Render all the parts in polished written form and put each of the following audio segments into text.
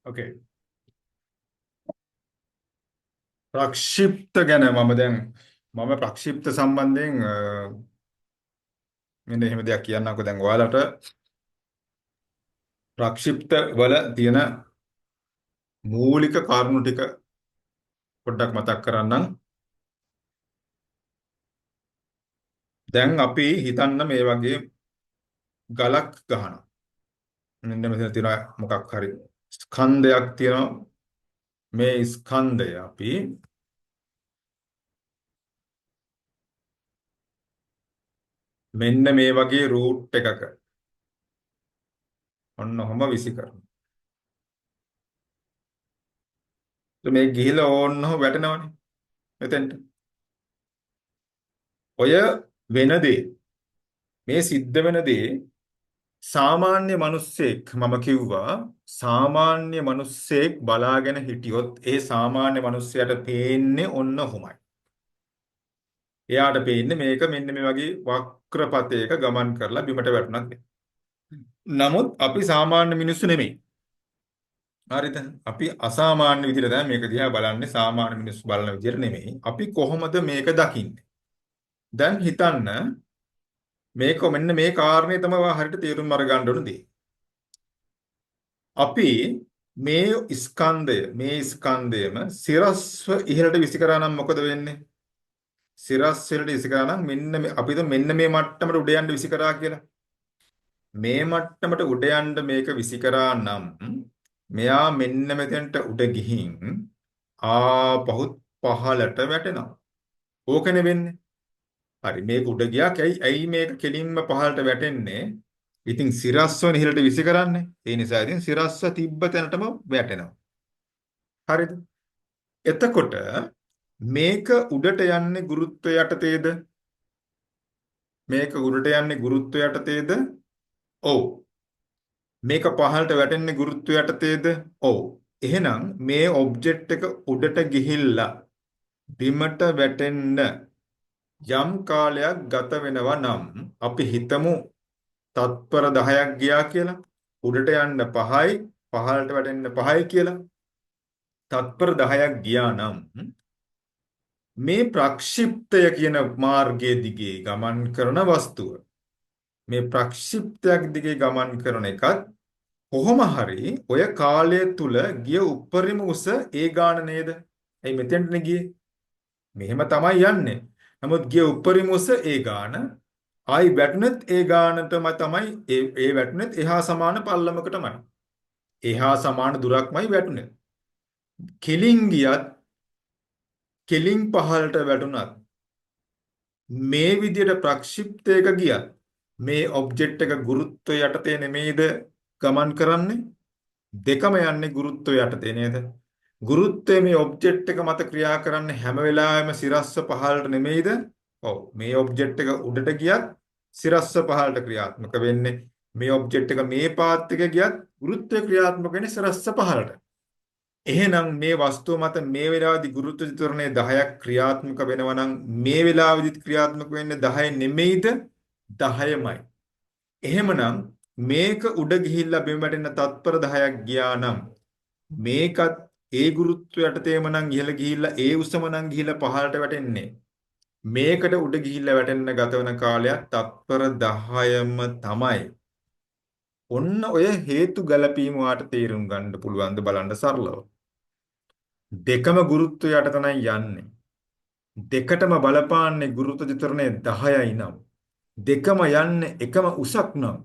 ඕකේ. ප්‍රක්ෂිප්ත ගැන මම ප්‍රක්ෂිප්ත සම්බන්ධයෙන් මෙන්න එහෙම දෙයක් කියන්නම්කෝ. දැන් ඔයාලට ප්‍රක්ෂිප්ත වල තියෙන මූලික කාරණු ටික පොඩ්ඩක් මතක් කරන්නම්. දැන් අපි හිතන්න මේ වගේ ගලක් ගහනවා. මෙන්න මෙතන තියෙන මොකක් හරි ස්කන්ධයක් තියෙනවා. මේ ස්කන්ධය අපි මෙන්න මේ වගේ රූට් එකක ඔන්න ඔහම විසි කරනවා. මේ ගිහිලා ඕන්නව වැටෙනවනේ මෙතෙන්ට. ඔය වෙන දේ මේ සිද්ධ වෙන දේ සාමාන්‍ය මිනිස්සෙක් මම කිව්වා සාමාන්‍ය මිනිස්සෙක් බලාගෙන හිටියොත් ඒ සාමාන්‍ය මිනිස්සයාට පේන්නේ ඔන්න ඔහොමයි. එයාට පේන්නේ මේක මෙන්න මේ වගේ වක්‍රපතයක ගමන් කරලා බිමට වැටුණක්. නමුත් අපි සාමාන්‍ය මිනිස්සු නෙමෙයි. හරිද? අපි අසාමාන්‍ය විදිහට තමයි මේක දිහා බලන්නේ. සාමාන්‍ය මිනිස්සු බලන විදිහට නෙමෙයි. අපි කොහොමද මේක දකින්නේ? දැන් හිතන්න මේක මෙන්න මේ කාරණේ තමයි හරියට තේරුම් අරගන්න ඕන දේ. අපි මේ ස්කන්ධයම සිරස්ව ඉහළට විසි කරා නම් මොකද වෙන්නේ? සිරස් වලට විසි කරා නම් අපිට මෙන්න මේ මට්ටමට උඩ යන්න විසි කරා කියලා. මේ මට්ටමට උඩ යන්න මේක විසි කරා නම් මෙයා මෙන්න මෙතෙන්ට උඩ ගිහින් ආපහු පහළට වැටෙනවා. ඕකනේ වෙන්නේ. හරි මේක උඩ ගියා. ඇයි මේක කෙලින්ම පහළට වැටෙන්නේ? ඉතින් සිරස්වන ඉහළට විසි කරන්නේ. ඒ නිසා ඉතින් සිරස්ව තිබ්බ තැනටම වැටෙනවා. හරිද? එතකොට මේක උඩට යන්නේ ගුරුත්වය යටතේද? මේක උඩට යන්නේ ගුරුත්වය යටතේද? ඔව්. මේක පහළට වැටෙන්නේ ගුරුත්වය යටතේද? ඔව්. එහෙනම් මේ ඔබ්ජෙක්ට් එක උඩට ගිහිල්ලා බිමට වැටෙන්න යම් කාලයක් ගත වෙනවා නම් අපි හිතමු තත්පර 10ක් ගියා කියලා. උඩට යන්න 5යි පහළට වැටෙන්න 5යි කියලා. තත්පර 10ක් ගියා නම් මේ ප්‍රක්ෂිප්තය කියන මාර්ගයේ දිගේ ගමන් කරන වස්තුව මේ ප්‍රක්ෂිප්තයක් දිගේ ගමන් කරන එකත් කොහොම හරි ඔය කාලය තුල ගිය උපරිම උස ඒ ගාන නේද? එයි මෙතෙන්ටනේ ගියේ. මෙහෙම තමයි යන්නේ. නමුත් ගිය උපරිම උස ඒ ගාන ආයි වැටුනෙත් ඒ ගානටම තමයි ඒ වැටුනෙත් එහා සමාන පල්ලමකටමයි. එහා සමාන දුරක්මයි වැටුනේ. කෙලින් ගියත් කෙලින් පහළට වැටුණත් මේ විදියට ප්‍රක්ෂිප්තයක ගියත් මේ ඔබ්ජෙක්ට් එක ගුරුත්වය යටතේ නෙමෙයිද ගමන් කරන්නේ? දෙකම යන්නේ ගුරුත්වය යටතේ නේද? ගුරුත්වය මේ ඔබ්ජෙක්ට් එක මත ක්‍රියා කරන්නේ හැම වෙලාවෙම සිරස්ව පහළට නෙමෙයිද? ඔව්. මේ ඔබ්ජෙක්ට් එක උඩට ගියත් සිරස්ව පහළට ක්‍රියාත්මක වෙන්නේ. මේ ඔබ්ජෙක්ට් එක මේ පාත් එක ගියත් ගුරුත්වය ක්‍රියාත්මක වෙන්නේ සිරස්ව පහළට. එහෙනම් මේ වස්තුව මත මේ වෙලාවේදී ගුරුත්ව ත්වරණය 10ක් ක්‍රියාත්මක වෙනවා නම් මේ වෙලාවේදීත් ක්‍රියාත්මක වෙන්නේ 10 නෙමෙයිද? 10මයි. එහෙමනම් මේක උඩ ගිහිල්ලා බිම වැටෙන්න තත්පර 10ක් ගියා නම් මේකත් ඒ ගුරුත්වය යටතේම නම් ඉහළ ගිහිල්ලා ඒ උසම නම් ගිහිල්ලා පහළට වැටෙන්නේ. මේකට උඩ ගිහිල්ලා වැටෙන්න ගත වෙන කාලයක් තත්පර 10ම තමයි. ඔන්න ඔය හේතු ගැලපීම වාට තේරුම් ගන්න පුළුවන්ද බලන්න සරලව. දෙකම ගුරුත්වය යටතනයි යන්නේ. දෙකටම බලපාන්නේ ගුරුත්ව ත්වරණය 10යි නම් දෙකම යන්නේ එකම උසක් නම්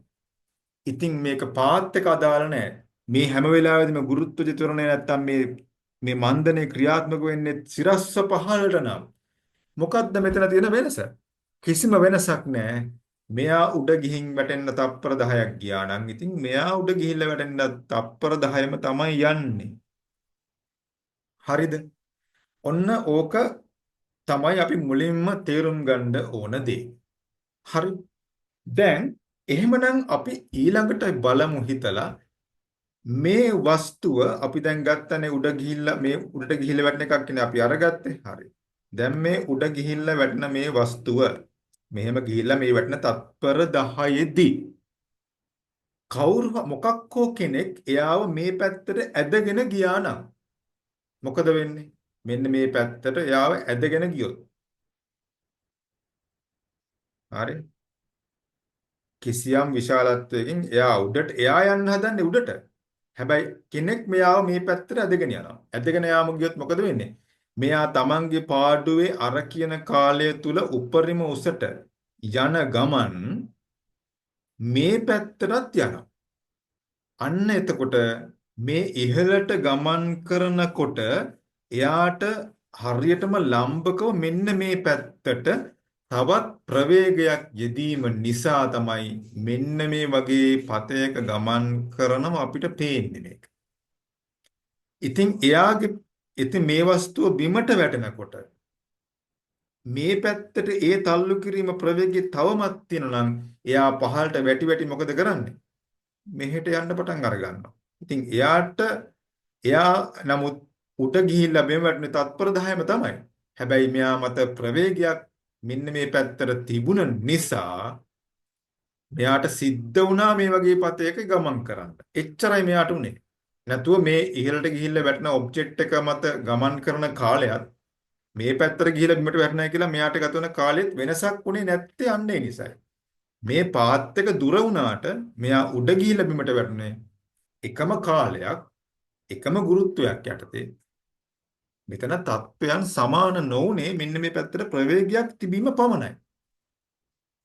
ඉතින් මේක පාත් එක අදාළ නැහැ. මේ හැම වෙලාවෙදිම ගුරුත්ව ත්වරණය නැත්තම් මේ මන්දනේ ක්‍රියාත්මක වෙන්නේ සිරස්ව පහළට නම් මොකද්ද මෙතන තියෙන වෙනස? කිසිම වෙනසක් නැහැ. මෙයා උඩ ගිහින් වැටෙන්න තප්පර 10ක් ගියා නම් ඉතින් මෙයා උඩ ගිහිල්ලා වැටෙන්න තප්පර 10ම තමයි යන්නේ. හරිද? ඔන්න ඕක තමයි අපි මුලින්ම තේරුම් ගන්න ඕන දේ. හරි. දැන් එහෙමනම් අපි ඊළඟට බලමු හිතලා මේ වස්තුව අපි දැන් ගත්තනේ උඩ ගිහිල්ලා මේ උඩට ගිහිල්ලා වැටෙන එකක් නේ අපි අරගත්තේ. හරි. දැන් මේ උඩ ගිහිල්ලා වැටෙන මේ වස්තුව මෙහෙම ගිහිල්ලා මේ වැටෙන තත්පර 10ෙදී කවුරු මොකක් හෝ කෙනෙක් එයාව මේ පැත්තට ඇදගෙන ගියා නම් මොකද වෙන්නේ? මෙන්න මේ පැත්තට එයාව ඇදගෙන ගියොත්. හරි. කිසියම් විශාලත්වයකින් එයා යන්න හදන්නේ උඩට. හැබැයි කෙනෙක් මෙයාව මේ පැත්තට ඇදගෙන යනවා. ඇදගෙන යාම ගියොත් මොකද වෙන්නේ? මෙයා තමන්ගේ පාඩුවේ අර කියන කාලය තුල උපරිම උසට යන ගමන් මේ පැත්තටත් යනවා. අන්න එතකොට මේ ඉහළට ගමන් කරනකොට එයාට හරියටම ලම්බකව මෙන්න මේ පැත්තට තවත් ප්‍රවේගයක් යෙදීම නිසා තමයි මෙන්න මේ වගේ පතයක ගමන් කරනම අපිට පේන්නේ මේක. ඉතින් මේ වස්තුව බිමට වැටෙනකොට මේ පැත්තට ඒ තල්ලු කිරීම ප්‍රවේගය තවමත් තියෙනවා නම් එයා පහළට වැටි වැටි මොකද කරන්නේ? මෙහෙට යන්න පටන් අර ගන්නවා. ඉතින් එයා නමුත් උඩ ගිහිල්ලා බිම වැටෙන තත්පර 10ම තමයි. හැබැයි මෙයා මත ප්‍රවේගයක් මෙන්න මේ පැත්තට තිබුණ නිසා මෙයාට සිද්ධ වුණා මේ වගේ පතයක ගමන් කරන්න. එච්චරයි මෙයාට උනේ. නැතුව මේ ඉහළට ගිහිල්ලා වැටෙන ඔබ්ජෙක්ට් එක මත ගමන් කරන කාලයත් මේ පැත්තට ගිහිල්ලා බිමට වැටෙනවා කියලා මෙයාට ගත වෙන කාලෙත් වෙනසක් උනේ නැත්තේ අන්නේ නිසායි. මේ පාත් එක දුර වුණාට මෙයා උඩ ගිහිල්ලා බිමට වැටුනේ එකම කාලයක් එකම ගුරුත්වයක් යටතේ. මෙතන තත්වයන් සමාන නොවුනේ මෙන්න මේ පැත්තට ප්‍රවේගයක් තිබීම පමණයි.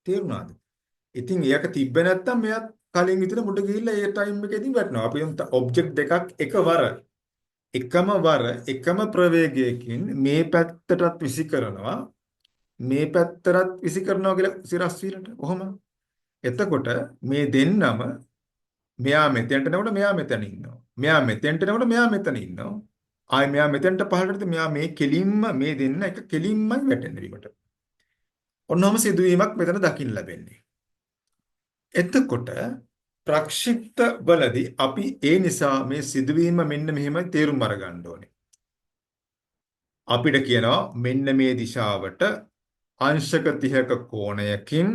තේරුණාද? ඉතින් ඒක තිබ්බේ නැත්තම් මෙයාත් කලින් විතර මුඩ ගිහිල්ලා ඒ ටයිම් එකේදී වැටෙනවා. අපි ඔබ්ජෙක්ට් දෙකක් එකම වර එකම ප්‍රවේගයකින් මේ පැත්තටත් විසි කරනවා මේ පැත්තටත් විසි කරනවා කියලා සිරස් වීලට. කොහොම? එතකොට මේ දෙන්නම මෙයා මෙතෙන්ට එනකොට මෙයා මෙතන ඉන්නවා. මෙයා මෙතෙන්ට එනකොට මෙයා මෙතන ඉන්නවා. ආයි මෙයා මෙතෙන්ට පහළට මෙයා මේ කෙලින්ම මේ දෙන්න එක කෙලින්මයි වැටෙන්නේ බිමට. ඔන්නෝම සිදුවීමක් මෙතන දකින්න ලැබෙන්නේ. එතකොට ප්‍රක්ෂිප්ත වලදී අපි ඒ නිසා මේ සිදුවීම මෙන්න මෙහෙම තේරුම් අරගන්න ඕනේ. අපිට කියනවා මෙන්න මේ දිශාවට අංශක 30ක කෝණයකින්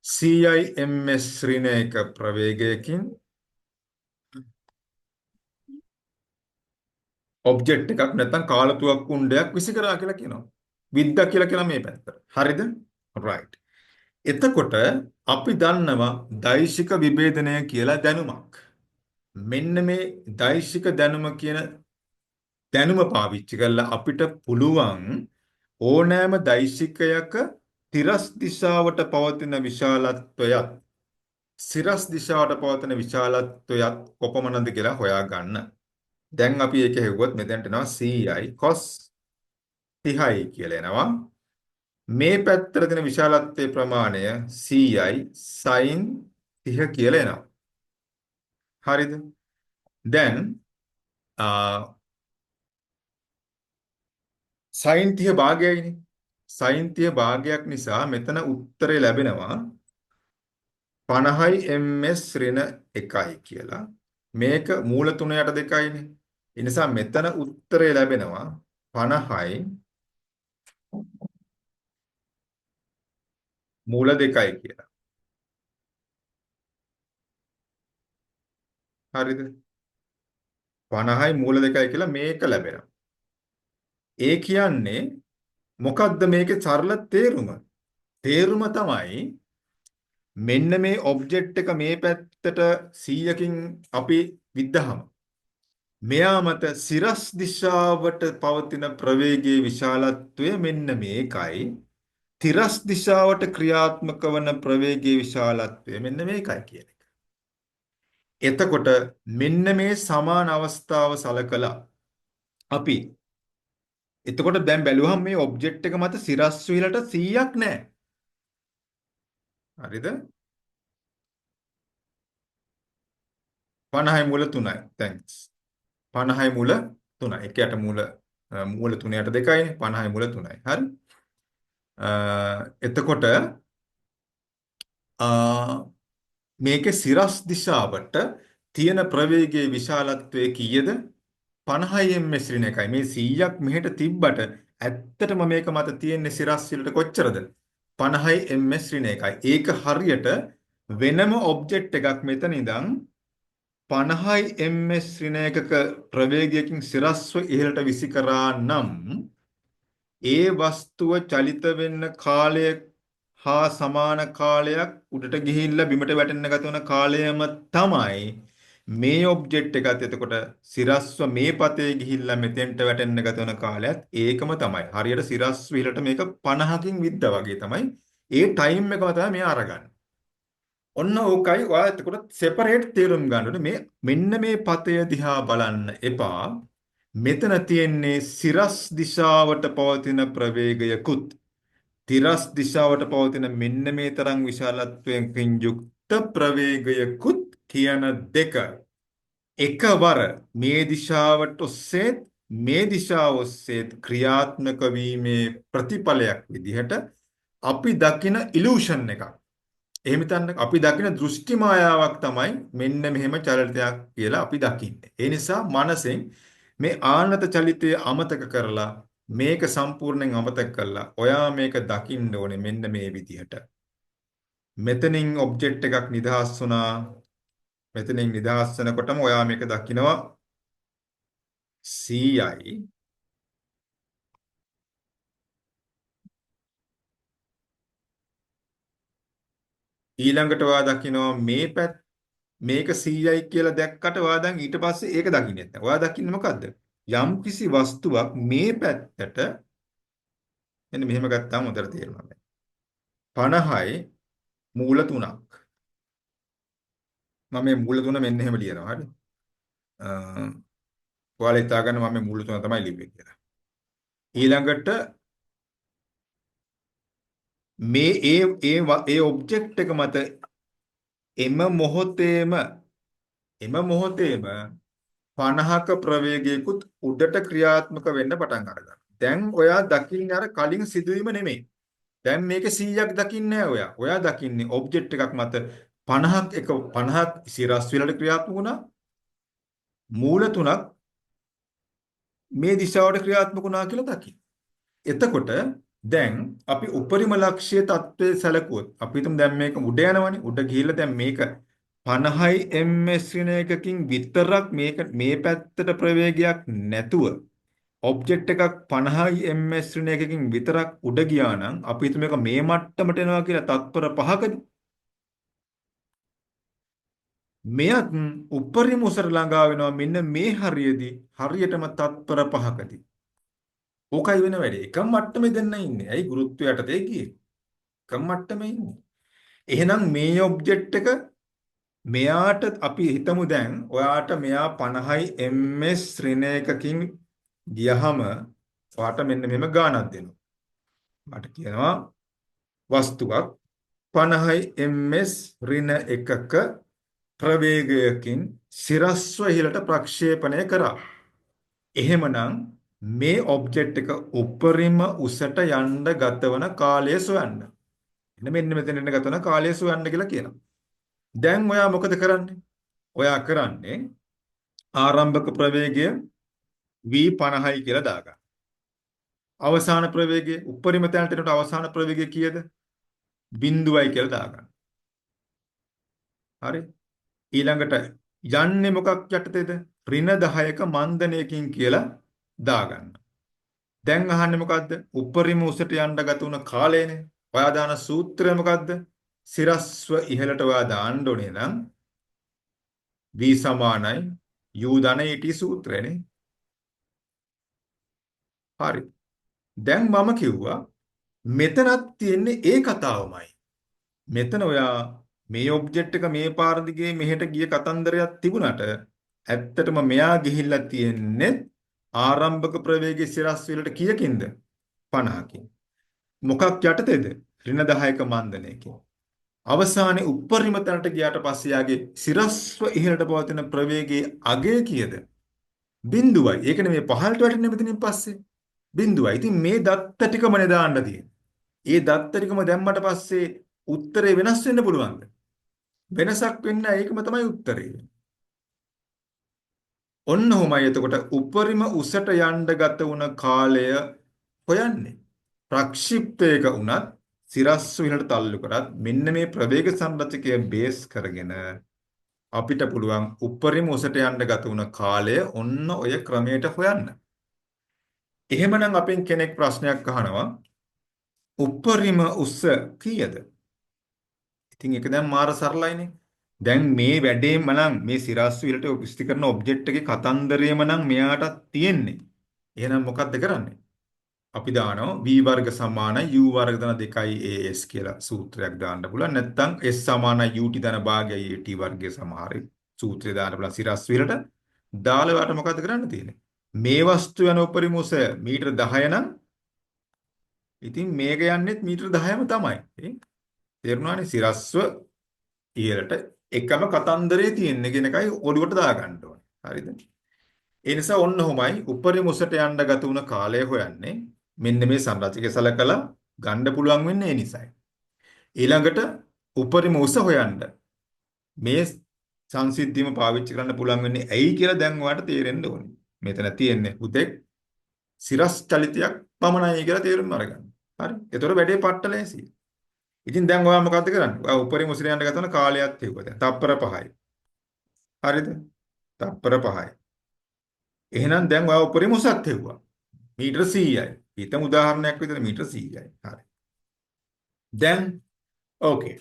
CIMS ඍණයක ප්‍රවේගයකින් ඔබ්ජෙක්ට් එකක් නැත්නම් කාලතුවක් කුණ්ඩයක් විසි කරා කියලා කියනවා. විද්දා කියලා කියන මේ පැත්තට. හරිද? right. එතකොට අපි දන්නවා දෛශික විභේදනය කියලා දැනුමක්. මෙන්න මේ දෛශික දැනුම කියන දැනුම පාවිච්චි කරලා අපිට පුළුවන් ඕනෑම දෛශිකයක තිරස් දිශාවට පවතින විශාලත්වයත් සිරස් දිශාවට පවතින විශාලත්වයත් කොපමණද කියලා හොයාගන්න. දැන් අපි ඒක හෙව්වොත් මෙතනට එනවා CI cos 30යි කියලා එනවා. මේ පැත්තට තියෙන විශාලත්වයේ ප්‍රමාණය CI sin 30 කියලා එනවා. හරිද? දැන් sin 30 භාගයයිනේ. sin 30 භාගයක් නිසා මෙතන උත්තරේ ලැබෙනවා 50යි ms ඍණ 1යි කියලා. මේක මූල 3 යට 2යිනේ. ඒ නිසා මෙතන උත්තරේ ලැබෙනවා 50යි මූල 2යි කියලා. හරිද? 50යි මූල 2යි කියලා මේක ලැබෙනවා. ඒ කියන්නේ මොකද්ද මේකේ සරල තේරුම? තේරුම තමයි මෙන්න මේ ඔබ්ජෙක්ට් එක මේ පැත්තට 100කින් අපි විද්දාම මෙයා මත සිරස් දිශාවට පවතින ප්‍රවේගයේ විශාලත්වය මෙන්න මේකයි. තිරස් දිශාවට ක්‍රියාත්මක වන ප්‍රවේගයේ විශාලත්වය මෙන්න මේකයි කියන එක. එතකොට මෙන්න මේ සමාන අවස්ථාව සලකලා අපි එතකොට දැන් බැලුවහම මේ ඔබ්ජෙක්ට් එක මත සිරස් විලට 100ක් නැහැ. හරිද? 50යි මූල 3යි. thanks. 50යි මූල 3යි. එකයට මූල 3යට 2යිනේ. 50යි මූල 3යි. හරි? එතකොට මේකේ සිරස් දිශාවට තියෙන ප්‍රවේගයේ විශාලත්වය කීයද? 50 ms ඍණ එකයි. මේ 100ක් මෙහෙට තිබ්බට ඇත්තටම මේක මත තියෙන සිරස් වලට කොච්චරද? 50 ms ඍණ එකයි. ඒක හරියට වෙනම ඔබ්ජෙක්ට් එකක් මෙතන ඉඳන් 50 ms ඍණ එකක ප්‍රවේගයකින් සිරස්ව ඉහළට විසි කරා නම් ඒ වස්තුව චලිත වෙන්න කාලය හා සමාන කාලයක් උඩට ගිහිල්ලා බිමට වැටෙන්න ගත වන කාලයම තමයි මේ ඔබ්ජෙක්ට් එකත් එතකොට සිරස්ව මේ පතේ ගිහිල්ලා මෙතෙන්ට වැටෙන්න ගත වන කාලයත් ඒකම තමයි. හරියට සිරස්ව ඉහළට මේක 50කින් විද්දා වගේ තමයි. ඒ ටයිම් එකම තමයි මෙයා අරගන්නේ. ඔන්න ඕකයි ඔයා එතකොට සෙපරේට් තේරුම් ගන්න ඕනේ මේ මෙන්න මේ පතය දිහා බලන්න එපා. මෙතන තියෙන්නේ සිරස් දිශාවට පවතින ප්‍රවේගයකුත් තිරස් දිශාවට පවතින මෙන්න මේ තරම් විශාලත්වයෙන් යුක්ත ප්‍රවේගයකුත් කියන දෙක එකවර මේ දිශාවට ඔස්සේත් මේ දිශාව ඔස්සේත් ක්‍රියාත්මක වීමේ ප්‍රතිඵලයක් විදිහට අපි දකින ඉලූෂන් එකක්. එහෙම හිතන්න අපි දකින දෘෂ්ටි මායාවක් තමයි මෙන්න මෙහෙම චලිතයක් කියලා අපි දකින්නේ. ඒ නිසා මනසෙන් මේ ආනත චලිතය අමතක කරලා මේක සම්පූර්ණයෙන් අමතක කරලා ඔයා මේක දකින්න ඕනේ මෙන්න මේ විදිහට. මෙතනින් ඔබ්ජෙක්ට් එකක් නිදහස් වුණා. මෙතනින් නිදහස් වෙනකොටම ඔයා මේක දකිනවා 100යි. ඊළඟට ඔයා දකිනවා මේ පැත්ත මේක 100යි කියලා දැක්කට ඔයා දැන් ඊට පස්සේ ඒක දකින්නේ නැහැ. ඔයා දකින්නේ මොකද්ද? යම්කිසි වස්තුවක් මේ පැත්තට මෙන්න මෙහෙම ගත්තාම හොඳට තේරෙනවා. 50යි මූල 3ක්. මම මේ මූල 3 මෙන්න එහෙම ලියනවා. හරි. ඔයාලා හිතාගන්න මම මේ මූල 3 තමයි ලිව්වේ කියලා. ඊළඟට මේ ඒ ඔබ්ජෙක්ට් එක මත එම මොහොතේම 50ක ප්‍රවේගයකුත් උඩට ක්‍රියාත්මක වෙන්න පටන් ගන්නවා. දැන් ඔයා දකින්නේ අර කලින් සිදුවීම නෙමෙයි. දැන් මේක 100ක් දකින්නේ නැහැ ඔයා. ඔයා දකින්නේ ඔබ්ජෙක්ට් එකක් මත 50ක් සිරස් වලට ක්‍රියාත්මක වුණා. මූල 3ක් මේ දිශාවට ක්‍රියාත්මක වුණා කියලා දකින්න. එතකොට දැන් අපි උපරිම ලක්ෂ්‍ය තත්ත්වයේ සැලකුවොත් අපි හිතමු දැන් මේක උඩ යනවනේ. උඩ ගිහිල්ලා දැන් මේක 50 ms ඍණ එකකින් විතරක් මේක මේ පැත්තට ප්‍රවේගයක් නැතුව ඔබ්ජෙක්ට් එකක් 50 ms ඍණ එකකින් විතරක් උඩ ගියා නම් අපි හිතමු මේක මේ මට්ටමට එනවා කියලා තත්පර 5කදී මෙයත් උපරිම උසට ළඟා වෙනවා මෙන්න මේ හරියදී හරියටම තත්පර 5කදී. ඕකයි වෙන වැඩේ. එකම මට්ටමේ දෙන්න ඉන්නේ. ඇයි ගුරුත්වය යටතේ ගියේ? එකම මට්ටමේ ඉන්නේ. එහෙනම් මේ ඔබ්ජෙක්ට් එක මෙයාට අපි හිතමු දැන් ඔයාට මෙයා 50 ms ඍණ එකකින් ගියහම ඔයාට මෙන්න මෙහෙම ගාණක් දෙනවා. මට කියනවා වස්තුවක් 50 ms ඍණ එකක ප්‍රවේගයකින් සිරස්ව ඉහළට ප්‍රක්ෂේපණය කරා. එහෙමනම් මේ ඔබ්ජෙක්ට් එක උපරිම උසට යන්න ගතවන කාලය සොයන්න. මෙන්න මෙතන යන ගතවන කාලය සොයන්න කියලා කියනවා. දැන් ඔයා මොකද කරන්නේ? ඔයා කරන්නේ ආරම්භක ප්‍රවේගය v50යි කියලා දාගන්න. අවසාන ප්‍රවේගය උපරිම තැනට එනකොට අවසාන ප්‍රවේගය කීයද? 0යි කියලා දාගන්න. හරි. ඊළඟට යන්නේ මොකක් යටතේද? ඍණ 10ක මන්දනයකින් කියලා දාගන්න. දැන් අහන්නේ මොකද්ද? උපරිම උසට යන්න ගත වුණ කාලයනේ. ඔයා දාන සූත්‍රය මොකද්ද? සිරස්ව ඉහළට ඔයා දාන්න ඕනේ නම් v සමානයි u ධන at සූත්‍රයනේ. හරි. දැන් මම කිව්වා මෙතනත් තියෙන්නේ ඒ කතාවමයි. මෙතන ඔයා මේ ඔබ්ජෙක්ට් එක මේ පාර දිගේ මෙහෙට ගිය කතන්දරයක් තිබුණාට ඇත්තටම මෙයා ගිහිල්ලා තියෙන්නේ ආරම්භක ප්‍රවේගයේ සිරස් වලට කීයකින්ද? 50කින්. මොකක් යටතේද? ඍණ 10ක මන්දනයකින්. අවසානයේ උපරිම තැනට ගියාට පස්සේ යාගේ සිරස්ව ඉහළට පවතින ප්‍රවේගයේ අගය කීයද? 0යි. ඒකනේ මේ පහළට වැටෙන්නේ මෙතනින් පස්සේ. 0යි. ඉතින් මේ දත්ත ටිකමනේ දාන්න තියෙන්නේ. ඒ දත්ත ටිකම දැම්මට පස්සේ උත්තරේ වෙනස් වෙන්න පුළුවන්ද? වෙනසක් වෙන්නේ නැහැ. ඒකම තමයි උත්තරේ. ඔන්න ඔහොමයි එතකොට උපරිම උසට යන්න ගත වුණ කාලය හොයන්නේ. ප්‍රක්ෂිප්තයක වුණත් සිරස්ව ඉහළට තල්ලු කරත් මෙන්න මේ ප්‍රවේග සංරචකය බේස් කරගෙන අපිට පුළුවන් උපරිම උසට යන්න ගත වුණ කාලය ඔන්න ඔය ක්‍රමයට හොයන්න. එහෙමනම් අපෙන් කෙනෙක් ප්‍රශ්නයක් අහනවා උපරිම උස කීයද? ඉතින් ඒක දැන් මාර සරලයිනේ. දැන් මේ වැඩේම නම් මේ සිරස්ව ඉහළට විස්තර කරන ඔබ්ජෙක්ට් එකේ කතන්දරයම නම් මෙයාට තියෙන්නේ. එහෙනම් මොකද්ද කරන්නේ? අපි දානවා v වර්ග සමානයි u වර්ග ධන 2 as කියලා සූත්‍රයක් දාන්න පුළුවන්. නැත්නම් s සමානයි ut ධන භාගයයි at වර්ගය සමහරේ සූත්‍රය දාන්න පුළුවන් සිරස් විලට. දාලා වට මොකද්ද කරන්න තියෙන්නේ? මේ වස්තු යන උපරිම උස මීටර 10 නම් ඉතින් මේක යන්නේත් මීටර 10ම තමයි. තේරුණානේ? සිරස්ව ඉහළට එකම කතන්දරේ තියෙන්නේ කියන එකයි ඔළුවට දාගන්න ඕනේ. හරිද? ඒ නිසා ඔන්න ඔහොමයි උපරිම උසට යන්න ගත වුණ කාලය හොයන්නේ. මෙන්න මේ සංරචකය සලකලා ගන්න පුළුවන් වෙන්නේ ඒ නිසයි. ඊළඟට උපරිම උස හොයන්න මේ සංසිද්ධියම පාවිච්චි කරන්න පුළුවන් වෙන්නේ ඇයි කියලා දැන් ඔයාලට තේරෙන්න ඕනේ. මෙතන තියෙන්නේ උදෙක් සිරස් චලිතයක් පමණයි කියලා තේරුම් අරගන්න. හරි. ඒතකොට වැඩේ පට්ට ලේසියි. ඉතින් දැන් ඔයා මොකද්ද කරන්නේ? ඔයා උපරිම උසට යන්න ගත වුණ කාලයක් තියුවා දැන්. තප්පර 5යි. හරිද? තප්පර 5යි. එහෙනම් දැන් ඔයා උපරිම උසත් හෙව්වා. මීටර 100යි. හිතමු උදාහරණයක් විදිහට මීටර 100යි. හරි. දැන් ඕකේ.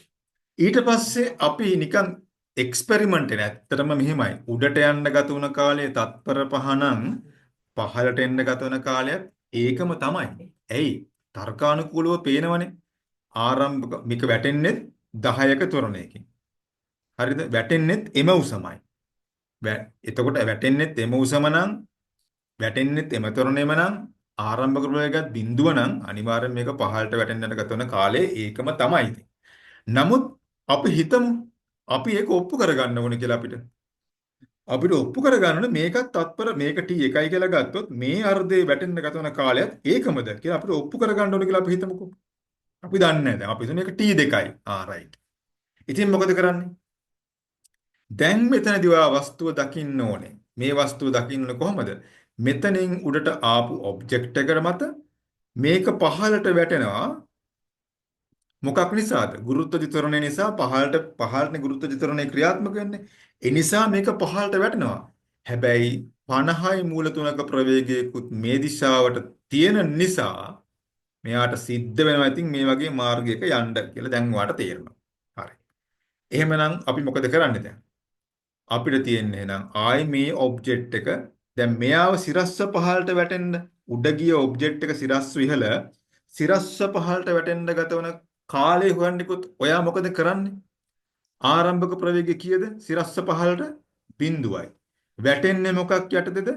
ඊට පස්සේ අපි නිකන් එක්ස්පෙරිමන්ට් එක ඇත්තටම මෙහෙමයි. උඩට යන්න ගත වුණ කාලය තත්පර 5 නම් පහළට එන්න ගත වුණ කාලයත් ඒකම තමයි. ඇයි? තර්කානුකූලව පේනවනේ. ආරම්භක මේක වැටෙන්නේ 10ක ත්වරණයකින්. හරිද? වැටෙන්නේත් එම උසමයි. එතකොට වැටෙන්නේත් එම උසම නම් වැටෙන්නේත් එම ත්වරණයම නම් ආරම්භක ප්‍රවේගයත් බිඳුව නම් අනිවාර්යෙන් මේක පහළට වැටෙන්න යන ගත වන කාලේ ඒකම තමයි. නමුත් අපි හිතමු අපි ඒක ඔප්පු කරගන්න ඕනේ කියලා අපිට ඔප්පු කරගන්න ඕනේ මේකත් තත්පර මේක t1යි කියලා ගත්තොත් මේ අර්ධයේ වැටෙන්න ගත වන කාලයත් ඒකමද කියලා අපිට ඔප්පු කරගන්න ඕනේ කියලා අපි හිතමුකෝ. අපි දන්නේ නැහැ. දැන් අපි හිතමු මේක t2යි. right. ඉතින් මොකද කරන්නේ? දැන් මෙතනදී ඔයා වස්තුව දකින්න ඕනේ. මේ වස්තුව දකින්න කොහොමද? මෙතනින් උඩට ආපු ඔබ්ජෙක්ට් එකට මත මේක පහළට වැටෙනවා. මොකක් නිසාද? ගුරුත්ව ත්වරණය නිසා පහළට ගුරුත්ව ත්වරණය ක්‍රියාත්මක වෙන්නේ. ඒ නිසා මේක පහළට වැටෙනවා. හැබැයි 50යි මූල 3ක ප්‍රවේගයකුත් මේ දිශාවට තියෙන නිසා මෙයාට සිද්ධ වෙනවා ඉතින් මේ වගේ මාර්ගයක යන්න කියලා දැන් ඔයාලට තේරෙනවා. හරි. එහෙමනම් අපි මොකද කරන්නේ දැන්? අපිට තියෙන්නේ නම් ආයි මේ ඔබ්ජෙක්ට් එක දැන් මෙයාව සිරස්ව පහළට වැටෙන්න උඩ ගිය ඔබ්ජෙක්ට් එක සිරස්ව ඉහළ සිරස්ව පහළට වැටෙන්න ගතවන කාලය හොයන්නකොත් ඔයා මොකද කරන්නේ? ආරම්භක ප්‍රවේගය කීයද? සිරස්ව පහළට බිඳුවයි. වැටෙන්නේ මොකක් යටතේද?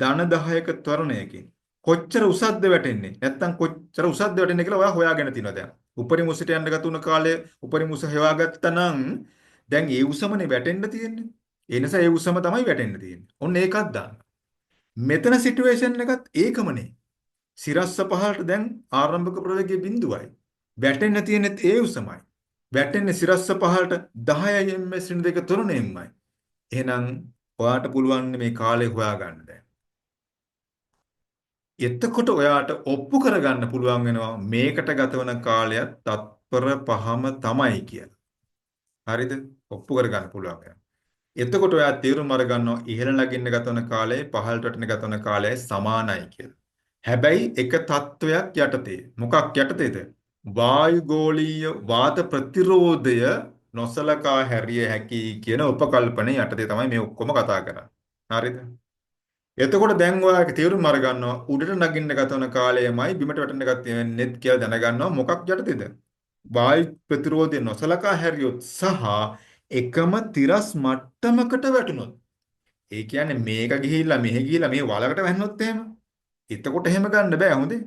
ධන 10ක ත්වරණයකින්. කොච්චර උසද්ද වැටෙන්නේ? නැත්තම් කොච්චර උසද්ද වැටෙන්නේ කියලා ඔයා හොයාගෙන තිනවා දැන්. උපරිම උසට යන්න ගත වුණ කාලය උපරිම උස හොයාගත්තා නම් දැන් ඒ උසමනේ වැටෙන්න තියෙන්නේ. ඒ නිසා ඒ උසම තමයි වැටෙන්න තියෙන්නේ. ඔන්න ඒකත් දාන්න. මෙතන සිටුේෂන් එකත් ඒකමනේ. සිරස්ස පහළට දැන් ආරම්භක ප්‍රවේගයේ බිඳුවයි. වැටෙන්න තියෙන්නේ ඒ උසමයි. වැටෙන්නේ සිරස්ස පහළට 10 ms ඍණ දෙක තුනේමයි. එහෙනම් ඔයාට පුළුවන් මේ කාලය හොයාගන්න දැන්. එතකොට ඔයාට ඔප්පු කරගන්න පුළුවන් වෙනවා මේකට ගතවන කාලයත් තත්පර 5ම තමයි කියලා. හරිද? ඔප්පු කරගන්න පුළුවන් වෙනවා. එතකොට ඔයා තීරුම් අරගන්නවා ඉහළ නගින්න ගතවන කාලයයි පහළට වැටෙන ගතවන කාලයයි සමානයි කියලා. හැබැයි එක තත්වයක් යටතේ. මොකක් යටතේද? වායුගෝලීය වාත ප්‍රතිරෝධය නොසලකා හැරිය හැකි කියන උපකල්පනයේ යටතේ තමයි මේ ඔක්කොම කතා කරන්නේ. හරිද? එතකොට දැන් ඔයාගේ තීරුම් අරගන්නවා උඩට නගින්න ගතවන කාලයමයි බිමට වැටෙන්න ගත්තෙත් කියලා දැනගන්නවා මොකක් යටතේද? වායු ප්‍රතිරෝධය නොසලකා හැරියොත් සහ එකම තිරස් මට්ටමකට වැටුනොත් ඒ කියන්නේ මේක ගිහිල්ලා මෙහෙ ගිහිල්ලා මේ වලකට වැන්නොත් එහෙම එතකොට එහෙම ගන්න බෑ හොඳේ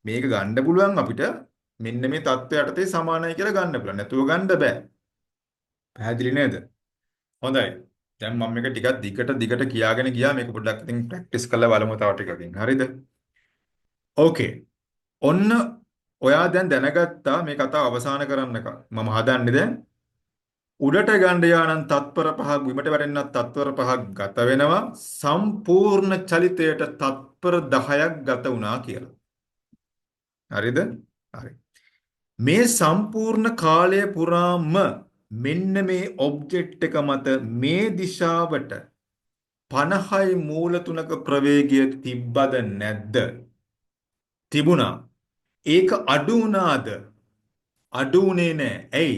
මේක ගන්න පුළුවන් අපිට මෙන්න මේ தත්ත්වයට යටතේ සමානයි කියලා ගන්න පුළුවන් නැතුව ගන්න බෑ පැහැදිලි නේද හොඳයි දැන් මම මේක ටිකක් දිගට කියාගෙන ගියා මේක පොඩ්ඩක් ඉතින් ප්‍රැක්ටිස් කරලා බලමු තව ටිකකින් හරිද ඕකේ ඔන්න ඔයා දැන් දැනගත්තා මේ කතාව අවසන් කරන්නක. මම හදන්නේ දැන් උඩට ගන්න යානම් තත්පර පහක් බිමට වැටෙන්නත් තත්පර පහක් ගත වෙනවා. සම්පූර්ණ චලිතයට තත්පර 10ක් ගත වුණා කියලා. හරිද? හරි. මේ සම්පූර්ණ කාලය පුරාම මෙන්න මේ ඔබ්ජෙක්ට් එක මත මේ දිශාවට 50යි මූල තුනක ප්‍රවේගය තිබ්බද නැද්ද? තිබුණා. ඒක අඩු වුණාද? අඩු වුණේ නැහැ. ඇයි?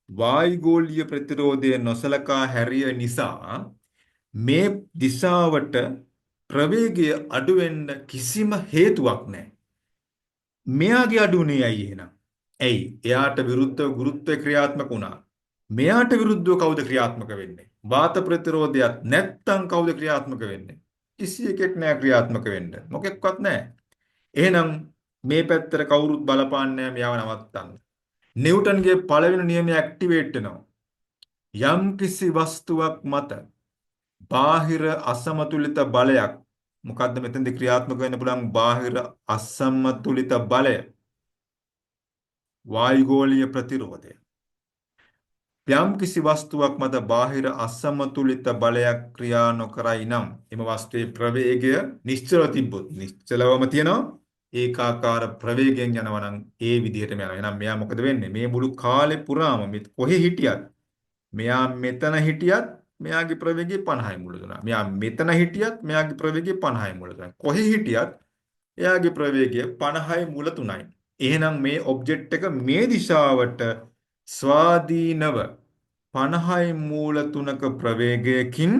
වායුගෝලීය ප්‍රතිරෝධය නොසලකා හැරිය නිසා මේ දිශාවට ප්‍රවේගය අඩු වෙන්න කිසිම හේතුවක් නැහැ. මෙයාගේ අඩුනේ ඇයි එහෙනම්? ඇයි? එයාට විරුද්ධව ගුරුත්වය ක්‍රියාත්මක වුණා. මෙයාට විරුද්ධව කවුද ක්‍රියාත්මක වෙන්නේ? වාත ප්‍රතිරෝධයක් නැත්තම් කවුද ක්‍රියාත්මක වෙන්නේ? කිසි එකෙක් නෑ ක්‍රියාත්මක වෙන්න. මොකෙක්වත් නෑ. එහෙනම් මේ පැත්තට කවුරුත් බලපාන්නේ නෑ මෙයාව නවත්තන්න. නිව්ටන්ගේ පළවෙනි නියමය ඇක්ටිවේට් වෙනවා. යම් කිසි වස්තුවක් මත බාහිර අසමතුලිත බලයක් මොකද්ද මෙතෙන්දී ක්‍රියාත්මක වෙන්න පුළුවන් බාහිර අසමතුලිත බලය වායුගෝලීය ප්‍රතිරෝධය යම් කිසි වස්තුවක් මත බාහිර අසමතුලිත බලයක් ක්‍රියා නොකරයි නම් එම වස්තුවේ ප්‍රවේගය නිශ්චලව තිබ්බොත් නිශ්චලවම තියෙනවා ඒකාකාර ප්‍රවේගයෙන් යනවා නම් ඒ විදිහටම යනවා. එහෙනම් මෙයා මොකද වෙන්නේ? මේ මුළු කාලේ පුරාම කොහේ හිටියත් මෙයා මෙතන හිටියත් මෙයාගේ ප්‍රවේගය 50යි මුල දුනා. මෙයා මෙතන හිටියත් මෙයාගේ ප්‍රවේගය 50යි මුල දුනා. කොහේ හිටියත් එයාගේ ප්‍රවේගය 50යි මුල 3යි. එහෙනම් මේ ඔබ්ජෙක්ට් එක මේ දිශාවට ස්වාධීනව 50යි මූල 3ක ප්‍රවේගයකින්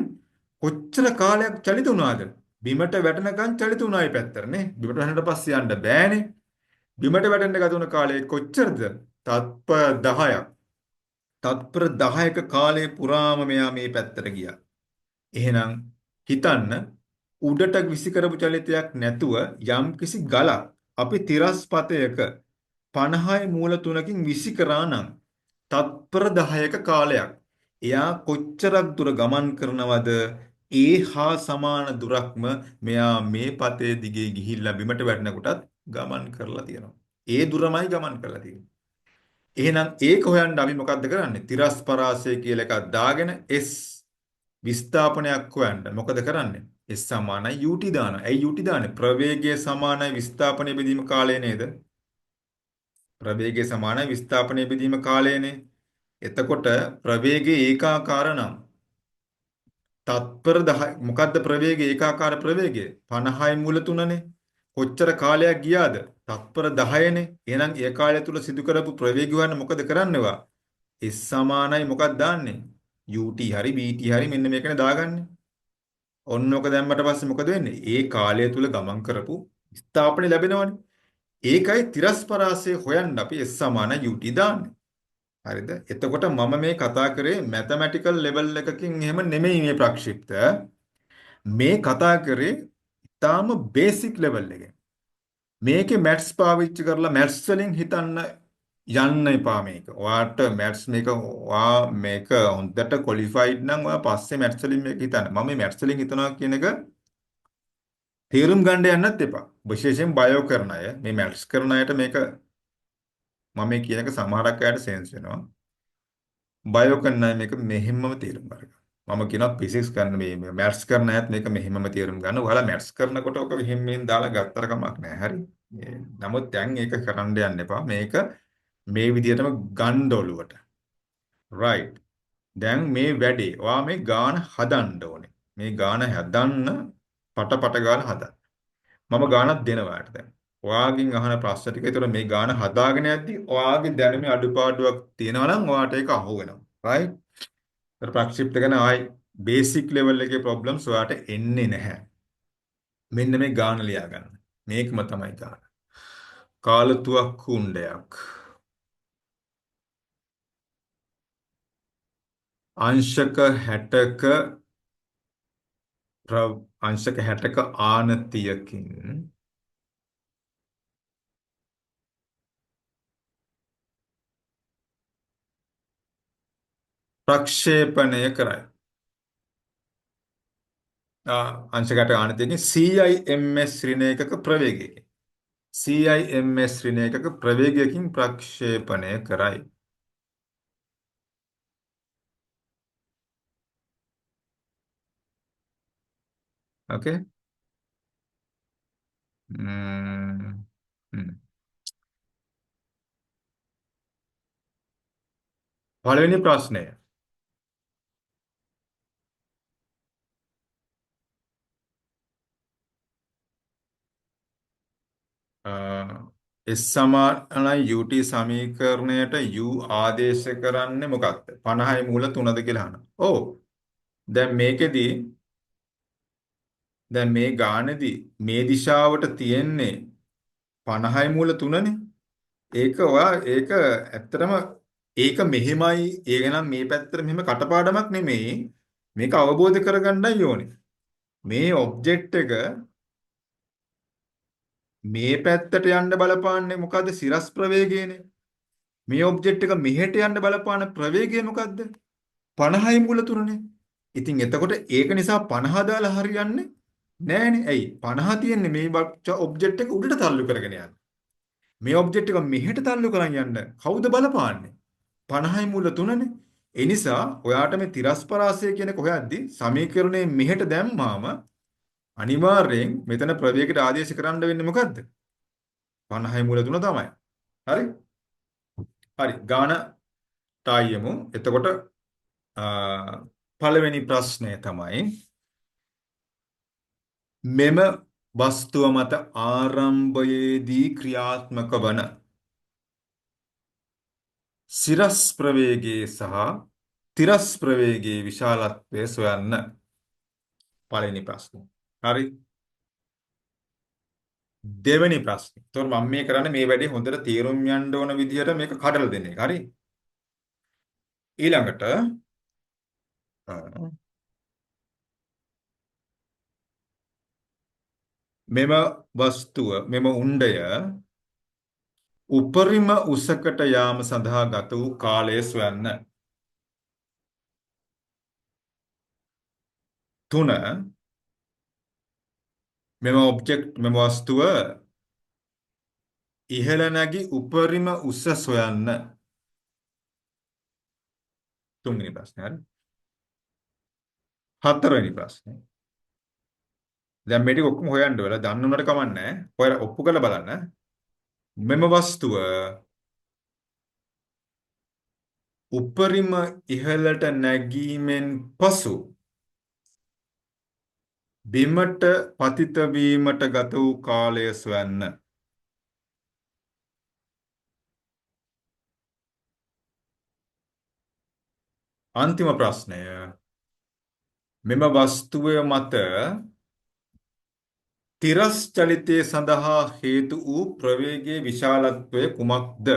කොච්චර කාලයක් චලිත වුණාද? බිමට වැටෙනකන් චලිත වුණායි පැත්තට නේ. බිමට වැටෙනට පස්සේ යන්න බෑනේ. බිමට වැටෙන්න ගත වුණ කාලය කොච්චරද? තත්පර 10ක්. තත්පර 10ක කාලය පුරාම මෙයා මේ පැත්තට ගියා. එහෙනම් හිතන්න උඩට විසි කරපු චලිතයක් නැතුව යම්කිසි ගලක් අපි තිරස්පතයක 50යි මූල 3කින් විසි කරා නම් තත්පර 10ක කාලයක් එයා කොච්චරක් දුර ගමන් කරනවද ඒ හා සමාන දුරක්ම මෙයා මේ පතේ දිගේ ගිහිල්ලා බිමට වැටෙනකොටත් ගමන් කරලා තියෙනවා. ඒ දුරමයි ගමන් කරලා තියෙන්නේ. එහෙනම් ඒක හොයන්න අපි මොකද්ද කරන්නේ? තිරස්පරාසය කියලා එකක් දාගෙන S විස්ථාපනයක් හොයන්න. මොකද කරන්නේ? S සමානයි ut දානවා. ඇයි ut දාන්නේ? ප්‍රවේගය සමානයි විස්ථාපනය බෙදීම කාලය නේද? ප්‍රවේගය සමානයි විස්ථාපනය බෙදීම කාලයනේ. එතකොට ප්‍රවේගය ඒකාකාර නම් තත්පර 10 මොකද්ද ප්‍රවේගය ඒකාකාර ප්‍රවේගය 50යි මුල 3නේ. කොච්චර කාලයක් ගියාද? තත්පර 10නේ. එහෙනම් ඒ කාලය තුල සිදු කරපු ප්‍රවේගය ගන්න මොකද කරන්නේවා? S සමානයි මොකක්ද දාන්නේ? ut හරි bt හරි මෙන්න මේකනේ දාගන්නේ. ඔන්න ඔක දැම්මට පස්සේ මොකද වෙන්නේ? ඒ කාලය තුල ගමන් කරපු ස්ථාපනය ලැබෙනවනේ. ඒකයි තිරස්පරාසය හොයන්න අපි S සමාන ut දාන්නේ. හරිද? එතකොට මම මේ කතා කරේ මැතමැටිකල් ලෙවල් එකකින් එහෙම නෙමෙයි මේ ප්‍රක්ෂිප්ත. මේ කතා කරේ ඊටාම බේසික් ලෙවල් එකෙන්. මේකේ මැත්ස් පාවිච්චි කරලා මැත්ස් වලින් හිතන්න යන්න එපා මේක. ඔයාට මැත්ස් මේක හොඳට ක්වොලිෆයිඩ් නම් ඔයා පස්සේ මැත්ස් වලින් මේක හිතන්න. මම මේ මැත්ස් වලින් හිතනවා කියන එක තේරුම් ගන්න යන්නත් එපා. විශේෂයෙන් බයෝ කරන අය මේ මැත්ස් කරන අයට මේක මම මේ කියන එක සමහරක් අයට සෙන්ස් වෙනවා. බයෝ කරන අය මේක මෙහෙම්මම තේරුම් ගන්න. මම කියනවා ෆිසික්ස් කරන මේ මැත්ස් කරන අයත් මේක මෙහෙම්මම තේරුම් ගන්න. ඔයාලා මැත්ස් කරනකොට ඔක මෙහෙම මෙහෙම දාලා ගත්තර කමක් නැහැ. හරි. නමුත් දැන් ඒක කරන්න යන්න එපා. මේක මේ විදිහටම ගන්න ඔලුවට. right. දැන් මේ වැඩේ ඔයා මේ ගාන හදන්න ඕනේ. මේ ගාන හදන්න පට ගාලා හදන්න. මම ගානක් දෙනවා යාට දැන්. ඔයාගෙන් අහන ප්‍රශ්න ටික ඒතර මේ ගාන හදාගෙන යද්දි ඔයාගේ දැනුමේ අඩුපාඩුවක් තියෙනවා නම් ඔයාට ඒක අහු වෙනවා. right? ඒතර ප්‍රක්ෂිප්ත ගැන ආයි බේසික් ලෙවල් එකේ ප්‍රොබ්ලම්ස් ඔයාට එන්නේ නැහැ. මෙන්න මේ ගාන ලියා ගන්න. මේකම තමයි ගාන. කාලතුවක් කුණ්ඩයක්. අංශක 60ක අංශක 60ක ආනතියකින් ප්‍රක්ෂේපණය කරයි. අංශක 60ක ආනතියකින් CIMS ඍණ ඒකක ප්‍රවේගයකින්. CIMS ඍණ එකක ප්‍රවේගයකින් ප්‍රක්ෂේපණය කරයි. ඕකේ. ම්ම්. හ්ම්. පළවෙනි ප්‍රශ්නය. අ, S සමානයි UT සමීකරණයට U ආදේශ කරන්නේ මොකක්ද? 50යි මූල 3ද කියලා අහනවා. ඔව්. දැන් මේකෙදී දැන් මේ ගානේදී මේ දිශාවට තියෙන්නේ 50යි මූල 3නේ. ඒක ඇත්තටම ඒක මෙහෙමයි ඒකනම් මේ පැත්තට මෙහෙම කටපාඩමක් නෙමෙයි. මේක අවබෝධ කරගන්නයි ඕනේ. මේ ඔබ්ජෙක්ට් එක මේ පැත්තට යන්න බලපාන්නේ මොකද්ද? සිරස් ප්‍රවේගයනේ. මේ ඔබ්ජෙක්ට් එක මෙහෙට යන්න බලපාන ප්‍රවේගය මොකද්ද? 50යි මූල 3නේ. ඉතින් එතකොට ඒක නිසා 50 දාලා හරියන්නේ නෑනේ. ඇයි? 50 තියෙන්නේ මේ ඔබ්ජෙක්ට් එක උඩට තල්ලු කරගෙන යන්න. මේ ඔබ්ජෙක්ට් එක මෙහෙට තල්ලු කරන් යන්න කවුද බලපාන්නේ? 50යි මූල 3නේ. ඒ නිසා ඔයාට මේ තිරස්පරාසය කියන එක හොයද්දි සමීකරණය මෙහෙට දැම්මාම අනිවාර්යෙන් මෙතන ප්‍රවේගයට ආදේශ කරන්න වෙන්නේ මොකද්ද? 50යි මූල 3 තමයි. හරි? හරි. ගානට ආයෙමු. එතකොට පළවෙනි ප්‍රශ්නය තමයි මෙම වස්තුව මත ආරම්භයේදී ක්‍රියාත්මක වන සිරස් ප්‍රවේගයේ සහ තිරස් ප්‍රවේගයේ විශාලත්වය සොයන්න. පළවෙනි ප්‍රශ්නේ. හරි. දෙවෙනි ප්‍රශ්නේ. ඒතකොට මම මේ කරන්නේ මේ වැඩේ හොඳට තේරුම් යන්න ඕන විදිහට මේක කඩලා දෙන එක. හරි. ඊළඟට මෙම වස්තුව මෙම උණ්ඩය උපරිම උසකට යාම සඳහා ගත වූ කාලය සොයන්න. 3 මෙම වස්තුව ඉහළ නැගී උපරිම උස සොයන්න. තුන්වෙනි ප්‍රශ්නේ. හරි. හතරවෙනි ප්‍රශ්නේ. දැන් මේ ටික ඔක්කොම හොයන්න වෙලා දන්නුනට කමන්නේ නැහැ. හොයලා ඔප්පු කරලා බලන්න. මෙම වස්තුව උපරිම ඉහළට නැගීමෙන් පසු බිමට පතිත වීමට ගත වූ කාලය සොයන්න. අන්තිම ප්‍රශ්නය. මෙම වස්තුව මත තිරස් චලිතය සඳහා හේතු වූ ප්‍රවේගයේ විශාලත්වය කුමක්ද?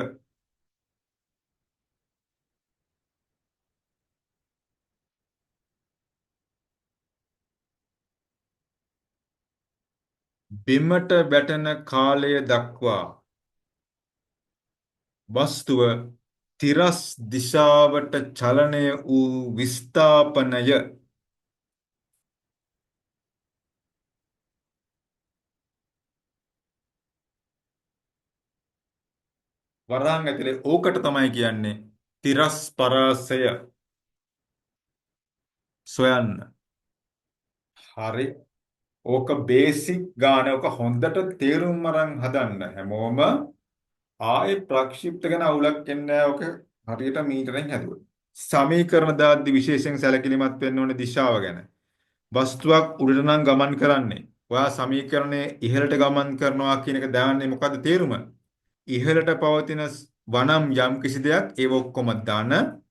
බිමට වැටෙන කාලය දක්වා වස්තුව තිරස් දිශාවට චලනය වූ විස්ථාපනය වරහන් ඇතුලේ ඕකට තමයි කියන්නේ තිරස් පරාසය සොයන්න. හරි. ඕක බේසික් ගාන ඕක හොඳට තේරුම් අරන් හදන්න. හැමෝම ආයේ ප්‍රක්ෂිප්ත ගැන අවුලක් එන්නේ නැහැ. ඕක හරියට මීටරෙන් හැදුවොත්. සමීකරණ දාද්දි විශේෂයෙන් සැලකිලිමත් වෙන්න ඕනේ දිශාව ගැන. වස්තුවක් උඩට නම් ගමන් කරන්නේ. ඔයා සමීකරණයේ ඉහළට ගමන් කරනවා කියන එක දාන්නේ මොකද්ද තේරුම? ඉහළට පවතින වනම් යම් කිසි දෙයක් ඒව ඔක්කොම දාන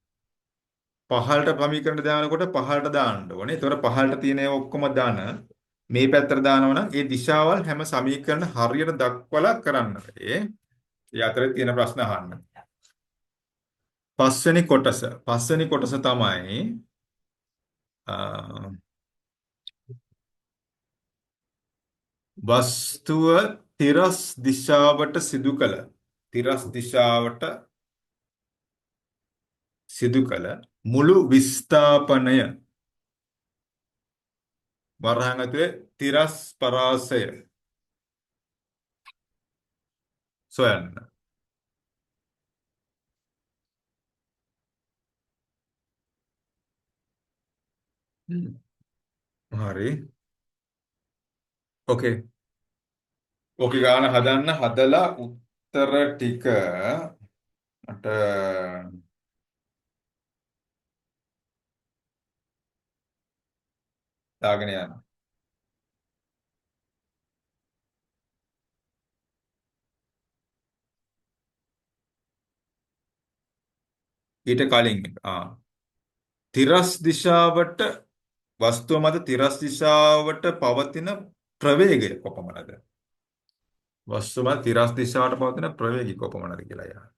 පහළට සමීකරණ දානකොට පහළට දාන්න ඕනේ. ඒතකොට පහළට තියෙන ඒවා ඔක්කොම දාන මේ පැත්තට දානවා නම් ඒ දිශාවල් හැම සමීකරණ හරියට දක්වලා කරන්න. ඒ අතරේ තියෙන ප්‍රශ්න අහන්න. පස්වෙනි කොටස තමයි අ, වස්තුව තිරස් දිශාවට සිදු කළ මුළු විස්ථාපනය වරහන් ඇතුලේ තිරස් පරාසය සොයන්න. හ්ම්. හරි. ඕකේ. ඕකේ ගාන හදන්න හදලා උත්තර ටික මට දාගෙන යන්න. ඊට කලින් තිරස් දිශාවට වස්තුව මත තිරස් දිශාවට පවතින ප්‍රවේගය කොපමණද? වස්තුව මත තිරස් දිශාවට පවතින ප්‍රවේගය කොපමණද කියලා යන්න.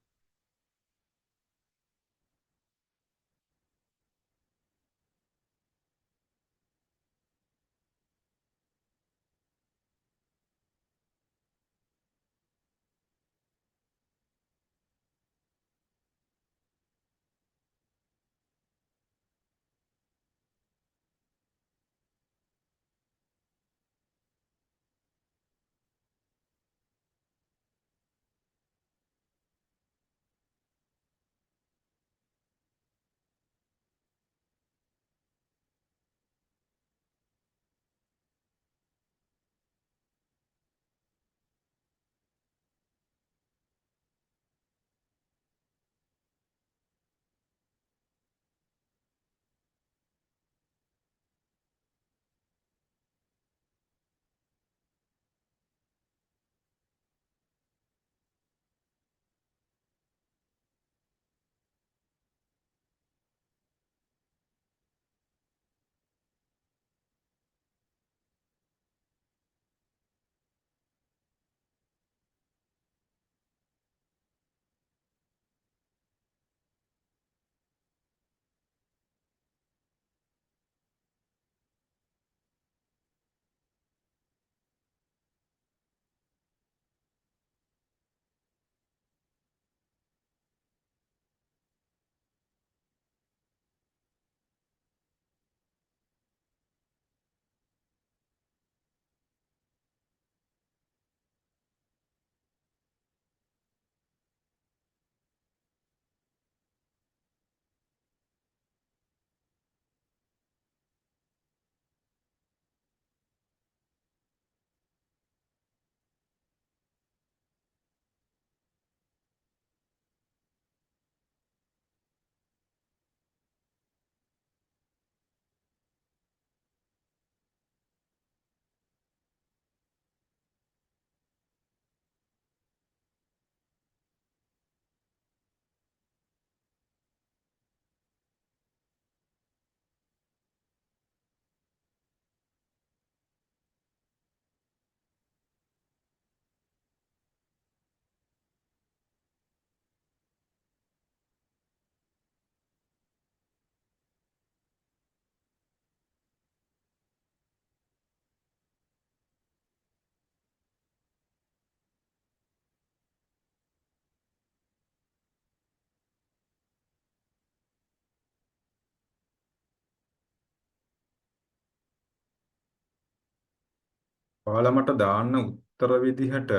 ඔයාලා මට දාන්න උත්තර විදිහට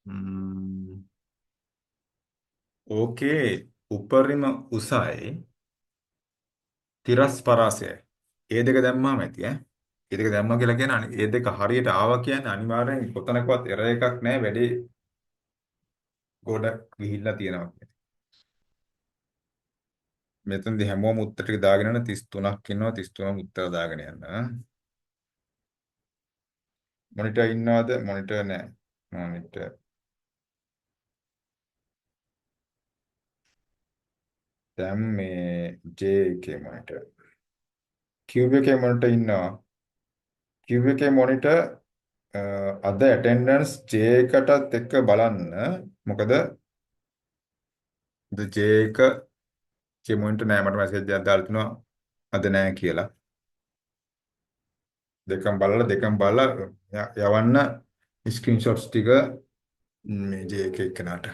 ම්ම්, ඕකේ උපරිම උසයි තිරස් පරාසයයි. ඒ දෙක දැම්මාම ඇති ඈ. ඒ දෙක දැම්මා කියලා කියන්නේ ඒ දෙක හරියට ආවා කියන්නේ අනිවාර්යෙන් කොතනකවත් එරර් එකක් නැහැ. වැඩි ගොඩ ගිහිල්ලා තියෙනවා. මෙතනදී හැමෝම උත්තර ටික දාගෙන යන 33ක් ඉන්නවා. 33ම උත්තර දාගෙන යන්න. මොනිටර් ඉන්නවද? මොනිටර් නැහැ. මොනිටර් දැන් මේ J එකේ මොනිටර්. Cube එකේ මොනිටර් ඉන්නවා. Cube එකේ මොනිටර් අද ඇටෙන්ඩන්ස් J එකටත් එක්ක බලන්න. මොකද J එක J මොනිටර් නෑ මට මැසේජ් එකක් දාලා තිනවා අද නෑ කියලා. දෙකම බලලා යවන්න ස්ක්‍රීන්ෂොට්ස් ටික මේ J එක එක්කනට.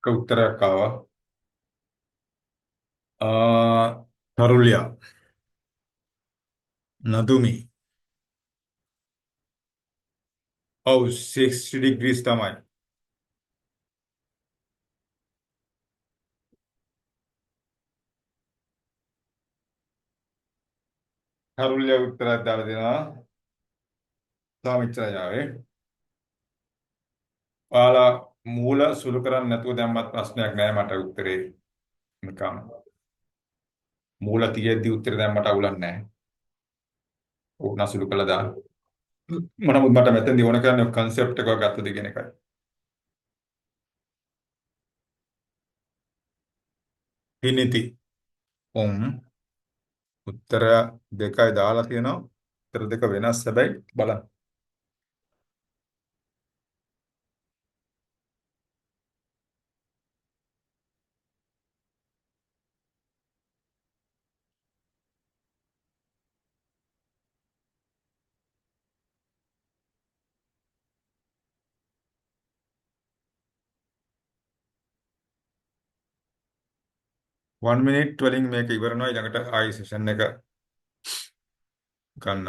උත්තරයක් ආවා. තරුලියා. නදුමි. ඔව් 60 degrees තමයි. තරුලියා උත්තරයක් දාලා දෙනවා. සාමිච්චරයාවේ. ඔයාලා මූල සුළු කරන්නේ නැතුව දැම්මත් ප්‍රශ්නයක් නෑ මට උත්තරේ. නිකම් මූල තියෙද්දි උත්තරේ දැම්මට අවුලක් නෑ. ඕක නසුළු කළා දාන්න. මනමුත් මට මෙතෙන්දී ඕන කරන්නේ concept එකක් ගත්තද කියන එකයි. පිනිති. ඔම් උත්තර දෙකයි දාලා තියෙනවා. උත්තර දෙක වෙනස් හැබැයි බලන්න. one minute වලින් මේක ඉවර වෙනවා ඊළඟට ආයි සෙෂන් එක ගන්න.